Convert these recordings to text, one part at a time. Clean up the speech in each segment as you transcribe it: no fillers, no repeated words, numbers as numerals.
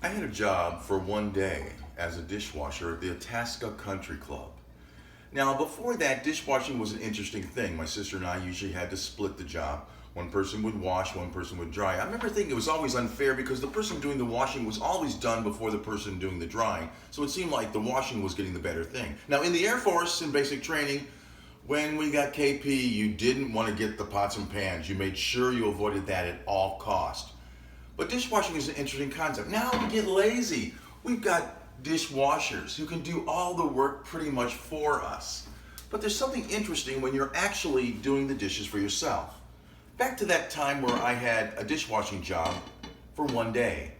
I had a job for one day as a dishwasher at the Itasca Country Club. Now, before that, dishwashing was an interesting thing. My sister and I usually had to split the job. One person would wash, one person would dry. I remember thinking it was always unfair because the person doing the washing was always done before the person doing the drying. So it seemed like the washing was getting the better thing. Now, in the Air Force, in basic training, when we got KP, you didn't want to get the pots and pans. You made sure you avoided that at all cost. But dishwashing is an interesting concept. Now we get lazy. We've got dishwashers who can do all the work pretty much for us. But there's something interesting when you're actually doing the dishes for yourself. Back to that time where I had a dishwashing job for one day.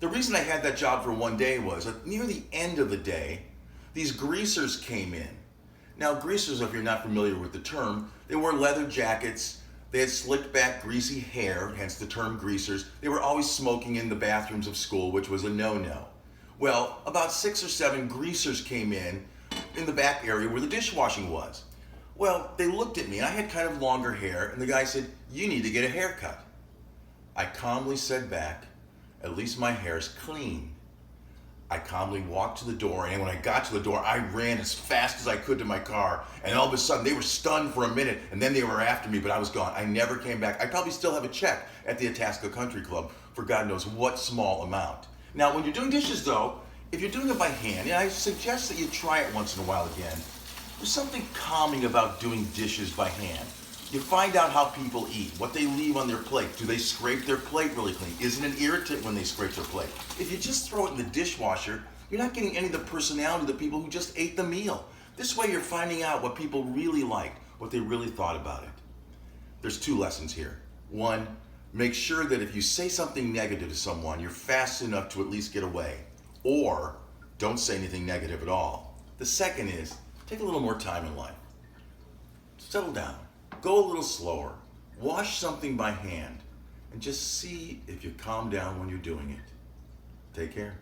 The reason I had that job for one day was that near the end of the day, these greasers came in. Now, greasers, if you're not familiar with the term, they wore leather jackets. They had slicked back, greasy hair, hence the term greasers. They were always smoking in the bathrooms of school, which was a no-no. Well, about 6 or 7 greasers came in the back area where the dishwashing was. Well, they looked at me. I had kind of longer hair, and the guy said, "You need to get a haircut." I calmly said back, "At least my hair's clean." I calmly walked to the door, and when I got to the door, I ran as fast as I could to my car, and all of a sudden, they were stunned for a minute, and then they were after me, but I was gone. I never came back. I probably still have a check at the Itasca Country Club for God knows what small amount. Now, when you're doing dishes, though, if you're doing it by hand, and I suggest that you try it once in a while again, there's something calming about doing dishes by hand. You find out how people eat, what they leave on their plate. Do they scrape their plate really clean? Is it an irritant when they scrape their plate? If you just throw it in the dishwasher, you're not getting any of the personality of the people who just ate the meal. This way you're finding out what people really liked, what they really thought about it. There's 2 lessons here. One, make sure that if you say something negative to someone, you're fast enough to at least get away. Or don't say anything negative at all. The second is, take a little more time in life. Settle down. Go a little slower. Wash something by hand. And just see if you calm down when you're doing it. Take care.